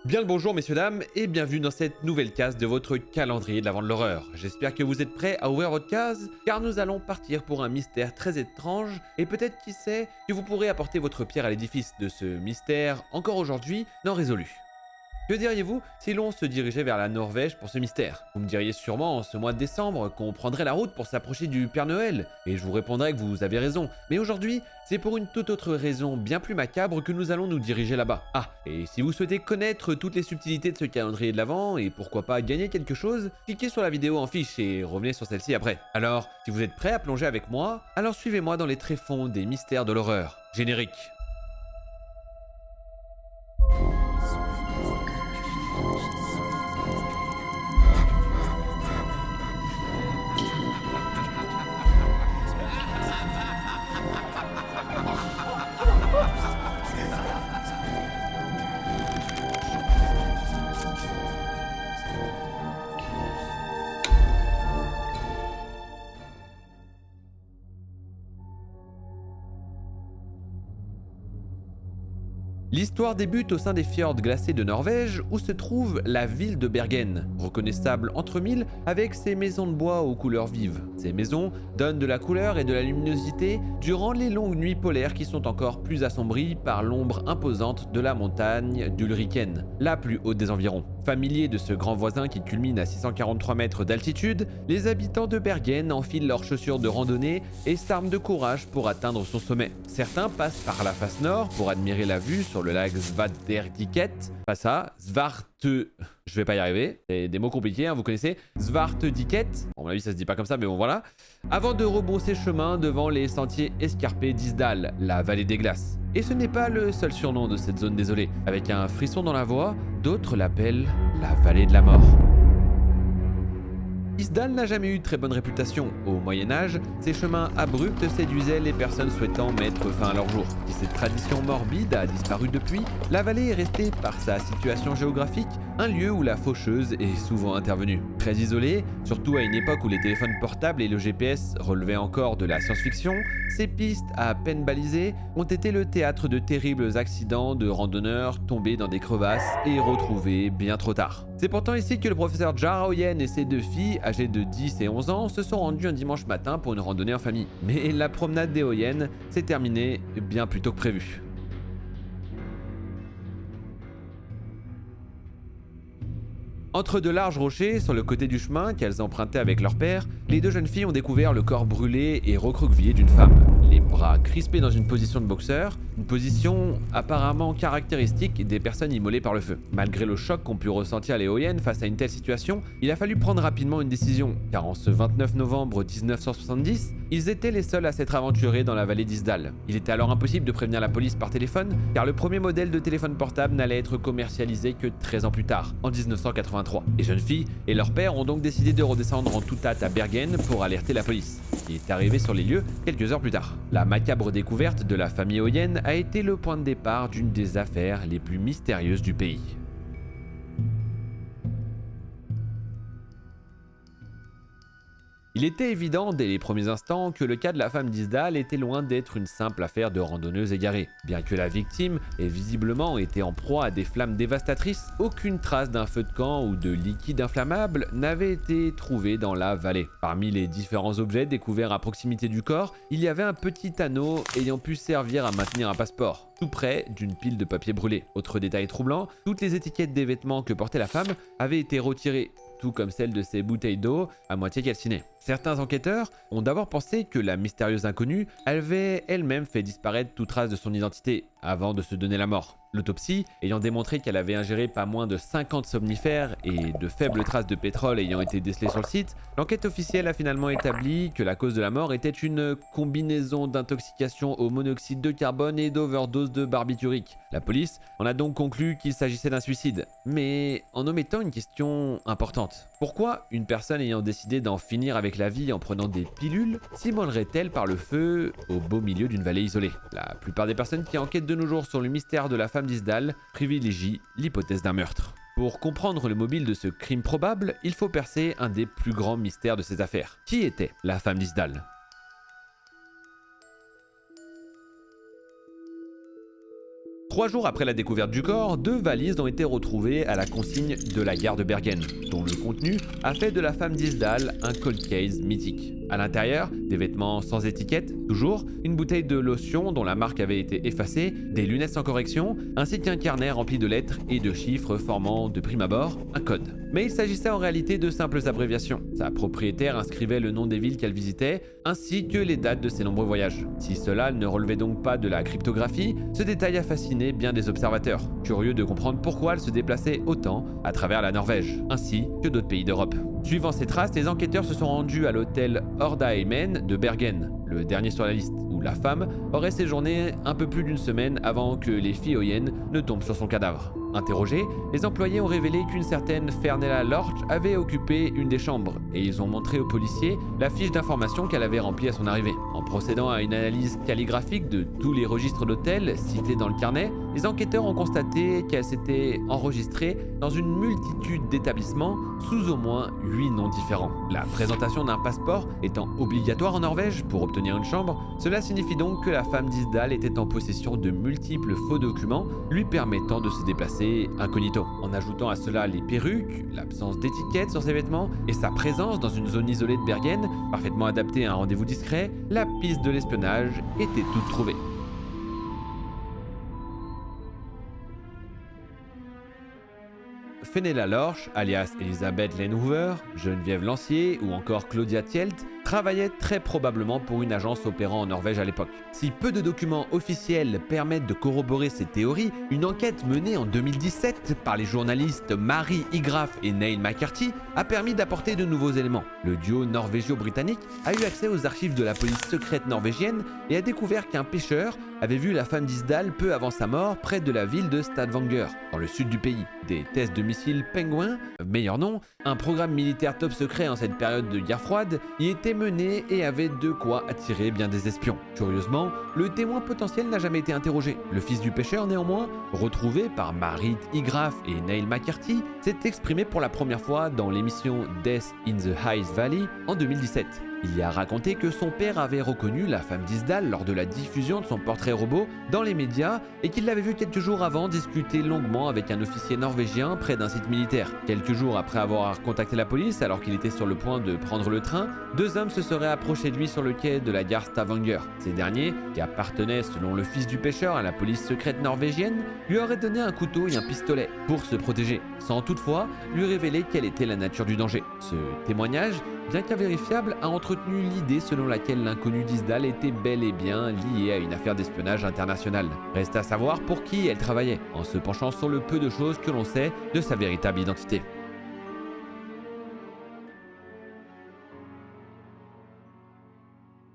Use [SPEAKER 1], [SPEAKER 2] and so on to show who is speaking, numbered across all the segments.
[SPEAKER 1] Bien le bonjour messieurs dames et bienvenue dans cette nouvelle case de votre calendrier de l'Avent de l'horreur. J'espère que vous êtes prêts à ouvrir votre case car nous allons partir pour un mystère très étrange et peut-être qui sait que vous pourrez apporter votre pierre à l'édifice de ce mystère encore aujourd'hui non résolu. Que diriez-vous si l'on se dirigeait vers la Norvège pour ce mystère? Vous me diriez sûrement en ce mois de décembre qu'on prendrait la route pour s'approcher du Père Noël, et je vous répondrai que vous avez raison. Mais aujourd'hui, c'est pour une toute autre raison bien plus macabre que nous allons nous diriger là-bas. Ah, et si vous souhaitez connaître toutes les subtilités de ce calendrier de l'Avent, et pourquoi pas gagner quelque chose, cliquez sur la vidéo en fiche et revenez sur celle-ci après. Alors, si vous êtes prêts à plonger avec moi, alors suivez-moi dans les tréfonds des mystères de l'horreur. Générique. L'histoire débute au sein des fjords glacés de Norvège où se trouve la ville de Bergen, reconnaissable entre mille avec ses maisons de bois aux couleurs vives. Ces maisons donnent de la couleur et de la luminosité durant les longues nuits polaires qui sont encore plus assombries par l'ombre imposante de la montagne d'Ulriken, la plus haute des environs. Familiers de ce grand voisin qui culmine à 643 mètres d'altitude, les habitants de Bergen enfilent leurs chaussures de randonnée et s'arment de courage pour atteindre son sommet. Certains passent par la face nord pour admirer la vue sur le lac Svartediket. Pas ça, je vais pas y arriver, c'est des mots compliqués, hein, vous connaissez. Svartediket, à mon avis ça se dit pas comme ça, mais bon voilà. Avant de rebrousser chemin devant les sentiers escarpés d'Isdal, la vallée des glaces. Et ce n'est pas le seul surnom de cette zone désolée. Avec un frisson dans la voix, d'autres l'appellent la vallée de la mort. Isdal n'a jamais eu de très bonne réputation. Au Moyen-Âge, ces chemins abrupts séduisaient les personnes souhaitant mettre fin à leur jour. Si cette tradition morbide a disparu depuis, la vallée est restée, par sa situation géographique, un lieu où la faucheuse est souvent intervenue. Très isolée, surtout à une époque où les téléphones portables et le GPS relevaient encore de la science-fiction, ces pistes à peine balisées ont été le théâtre de terribles accidents de randonneurs tombés dans des crevasses et retrouvés bien trop tard. C'est pourtant ici que le professeur Jar Oyen et ses deux filles, âgées de 10 et 11 ans, se sont rendus un dimanche matin pour une randonnée en famille. Mais la promenade des Oyen s'est terminée bien plus tôt que prévu. Entre de larges rochers, sur le côté du chemin qu'elles empruntaient avec leur père, les deux jeunes filles ont découvert le corps brûlé et recroquevillé d'une femme. Les bras crispés dans une position de boxeur, une position apparemment caractéristique des personnes immolées par le feu. Malgré le choc qu'ont pu ressentir les Oyen face à une telle situation, il a fallu prendre rapidement une décision, car en ce 29 novembre 1970, ils étaient les seuls à s'être aventurés dans la vallée d'Isdal. Il était alors impossible de prévenir la police par téléphone, car le premier modèle de téléphone portable n'allait être commercialisé que 13 ans plus tard, en 1983. Les jeunes filles et leur père ont donc décidé de redescendre en toute hâte à Bergen pour alerter la police, qui est arrivée sur les lieux quelques heures plus tard. La macabre découverte de la famille Oyen a été le point de départ d'une des affaires les plus mystérieuses du pays. Il était évident dès les premiers instants que le cas de la femme d'Isdal était loin d'être une simple affaire de randonneuse égarée. Bien que la victime ait visiblement été en proie à des flammes dévastatrices, aucune trace d'un feu de camp ou de liquide inflammable n'avait été trouvée dans la vallée. Parmi les différents objets découverts à proximité du corps, il y avait un petit anneau ayant pu servir à maintenir un passeport, tout près d'une pile de papier brûlé. Autre détail troublant, toutes les étiquettes des vêtements que portait la femme avaient été retirées, tout comme celle de ses bouteilles d'eau à moitié calcinées. Certains enquêteurs ont d'abord pensé que la mystérieuse inconnue avait elle-même fait disparaître toute trace de son identité avant de se donner la mort. L'autopsie ayant démontré qu'elle avait ingéré pas moins de 50 somnifères et de faibles traces de pétrole ayant été décelées sur le site, l'enquête officielle a finalement établi que la cause de la mort était une combinaison d'intoxication au monoxyde de carbone et d'overdose de barbiturique. La police en a donc conclu qu'il s'agissait d'un suicide, mais en omettant une question importante. Pourquoi une personne ayant décidé d'en finir avec la vie en prenant des pilules s'immolerait-elle par le feu au beau milieu d'une vallée isolée? La plupart des personnes qui enquêtent de nos jours sur le mystère de la femme d'Isdal privilégient l'hypothèse d'un meurtre. Pour comprendre le mobile de ce crime probable, il faut percer un des plus grands mystères de ces affaires. Qui était la femme d'Isdal? 3 jours après la découverte du corps, 2 valises ont été retrouvées à la consigne de la gare de Bergen, dont le contenu a fait de la femme d'Isdal un cold case mythique. À l'intérieur, des vêtements sans étiquette, toujours, une bouteille de lotion dont la marque avait été effacée, des lunettes sans correction, ainsi qu'un carnet rempli de lettres et de chiffres formant de prime abord un code. Mais il s'agissait en réalité de simples abréviations. Sa propriétaire inscrivait le nom des villes qu'elle visitait, ainsi que les dates de ses nombreux voyages. Si cela ne relevait donc pas de la cryptographie, ce détail a fasciné bien des observateurs, curieux de comprendre pourquoi elle se déplaçait autant à travers la Norvège, ainsi que d'autres pays d'Europe. Suivant ces traces, les enquêteurs se sont rendus à l'hôtel Ordaheimen de Bergen, le dernier sur la liste, où la femme aurait séjourné un peu plus d'une semaine avant que les Fioyen ne tombent sur son cadavre. Interrogés, les employés ont révélé qu'une certaine Fernella Lorch avait occupé une des chambres et ils ont montré aux policiers la fiche d'information qu'elle avait remplie à son arrivée. En procédant à une analyse calligraphique de tous les registres d'hôtels cités dans le carnet, les enquêteurs ont constaté qu'elle s'était enregistrée dans une multitude d'établissements sous au moins 8 noms différents. La présentation d'un passeport étant obligatoire en Norvège pour obtenir une chambre, cela signifie donc que la femme d'Isdal était en possession de multiples faux documents lui permettant de se déplacer incognito. En ajoutant à cela les perruques, l'absence d'étiquette sur ses vêtements et sa présence dans une zone isolée de Bergen, parfaitement adaptée à un rendez-vous discret, la piste de l'espionnage était toute trouvée. Fenella Lorch, alias Elisabeth Lenhoover, Geneviève Lancier ou encore Claudia Tjelt travaillaient très probablement pour une agence opérant en Norvège à l'époque. Si peu de documents officiels permettent de corroborer ces théories, une enquête menée en 2017 par les journalistes Mary Igraff et Neil McCarthy a permis d'apporter de nouveaux éléments. Le duo norvégio-britannique a eu accès aux archives de la police secrète norvégienne et a découvert qu'un pêcheur avait vu la femme d'Isdal peu avant sa mort près de la ville de Stavanger, dans le sud du pays. Des tests de missiles Penguin, meilleur nom, un programme militaire top secret en cette période de guerre froide, y était mené et avait de quoi attirer bien des espions. Curieusement, le témoin potentiel n'a jamais été interrogé. Le fils du pêcheur, néanmoins, retrouvé par Marit Igraff et Neil McCarthy, s'est exprimé pour la première fois dans l'émission Death in the Ice Valley en 2017. Il y a raconté que son père avait reconnu la femme d'Isdal lors de la diffusion de son portrait robot dans les médias et qu'il l'avait vu quelques jours avant discuter longuement avec un officier norvégien près d'un site militaire. Quelques jours après avoir contacté la police alors qu'il était sur le point de prendre le train, 2 hommes se seraient approchés de lui sur le quai de la gare Stavanger. Ces derniers, qui appartenaient selon le fils du pêcheur à la police secrète norvégienne, lui auraient donné un couteau et un pistolet pour se protéger, sans toutefois lui révéler quelle était la nature du danger. Ce témoignage, bien qu'invérifiable, a entretenu l'idée selon laquelle l'inconnu d'Isdal était bel et bien lié à une affaire d'espionnage internationale. Reste à savoir pour qui elle travaillait, en se penchant sur le peu de choses que l'on sait de sa véritable identité.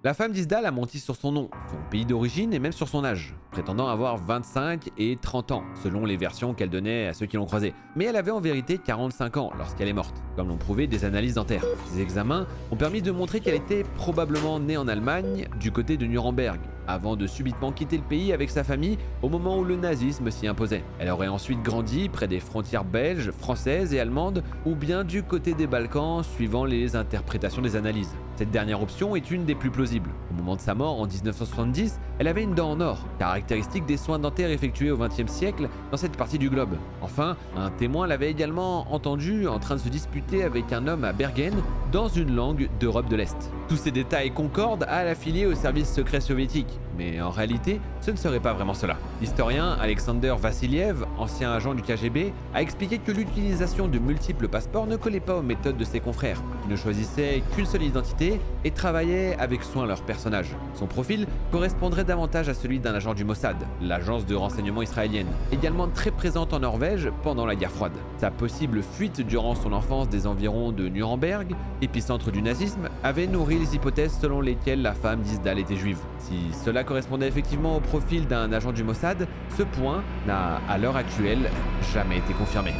[SPEAKER 1] La femme d'Isdal a menti sur son nom, son pays d'origine et même sur son âge, prétendant avoir 25 et 30 ans, selon les versions qu'elle donnait à ceux qui l'ont croisée. Mais elle avait en vérité 45 ans lorsqu'elle est morte, comme l'ont prouvé des analyses dentaires. Ces examens ont permis de montrer qu'elle était probablement née en Allemagne, du côté de Nuremberg, avant de subitement quitter le pays avec sa famille au moment où le nazisme s'y imposait. Elle aurait ensuite grandi près des frontières belges, françaises et allemandes, ou bien du côté des Balkans, suivant les interprétations des analyses. Cette dernière option est une des plus plausibles. Au moment de sa mort, en 1970, elle avait une dent en or, caractéristique des soins dentaires effectués au XXe siècle dans cette partie du globe. Enfin, un témoin l'avait également entendu en train de se disputer avec un homme à Bergen dans une langue d'Europe de l'Est. Tous ces détails concordent à l'affilier au service secret soviétique, mais en réalité, ce ne serait pas vraiment cela. L'historien Alexander Vassiliev, ancien agent du KGB, a expliqué que l'utilisation de multiples passeports ne collait pas aux méthodes de ses confrères, qui ne choisissaient qu'une seule identité et travaillaient avec soin leur personnage. Son profil correspondrait davantage à celui d'un agent du Mossad, l'agence de renseignement israélienne, également très présente en Norvège pendant la guerre froide. Sa possible fuite durant son enfance des environs de Nuremberg, épicentre du nazisme, avait nourri les hypothèses selon lesquelles la femme d'Isdal était juive. Si cela correspondait effectivement au profil d'un agent du Mossad, ce point n'a à l'heure actuelle jamais été confirmé.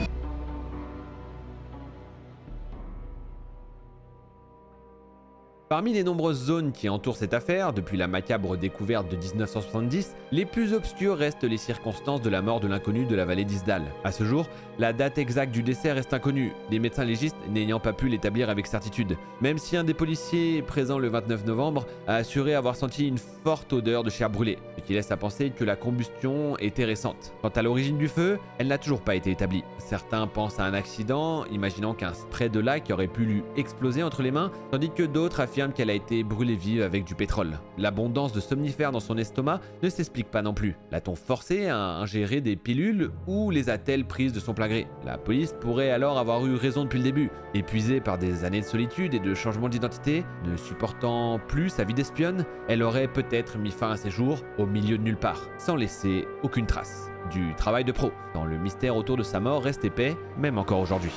[SPEAKER 1] Parmi les nombreuses zones qui entourent cette affaire, depuis la macabre découverte de 1970, les plus obscures restent les circonstances de la mort de l'inconnu de la vallée d'Isdal. À ce jour, la date exacte du décès reste inconnue, les médecins légistes n'ayant pas pu l'établir avec certitude, même si un des policiers présent le 29 novembre a assuré avoir senti une forte odeur de chair brûlée, ce qui laisse à penser que la combustion était récente. Quant à l'origine du feu, elle n'a toujours pas été établie. Certains pensent à un accident, imaginant qu'un spray de laque aurait pu lui exploser entre les mains, tandis que d'autres affirment qu'elle a été brûlée vive avec du pétrole. L'abondance de somnifères dans son estomac ne s'explique pas non plus. L'a-t-on forcé à ingérer des pilules ou les a-t-elle prises de son plein gré? La police pourrait alors avoir eu raison depuis le début. Épuisée par des années de solitude et de changement d'identité, ne supportant plus sa vie d'espionne, elle aurait peut-être mis fin à ses jours au milieu de nulle part, sans laisser aucune trace. Du travail de pro, quand le mystère autour de sa mort reste épais, même encore aujourd'hui.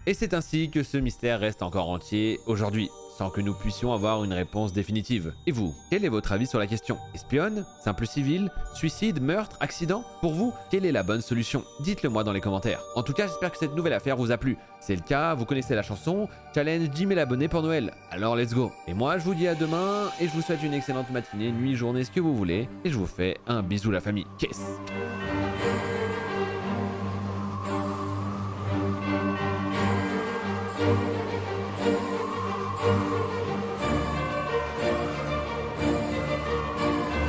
[SPEAKER 1] Et c'est ainsi que ce mystère reste encore entier aujourd'hui, sans que nous puissions avoir une réponse définitive. Et vous, quel est votre avis sur la question? Espionne? Simple civil? Suicide? Meurtre? Accident? Pour vous, quelle est la bonne solution? Dites-le moi dans les commentaires. En tout cas, j'espère que cette nouvelle affaire vous a plu. Si c'est le cas, vous connaissez la chanson, challenge 10 000 abonnés pour Noël. Alors let's go. Et moi, je vous dis à demain, et je vous souhaite une excellente matinée, nuit, journée, ce que vous voulez. Et je vous fais un bisou la famille. Kiss.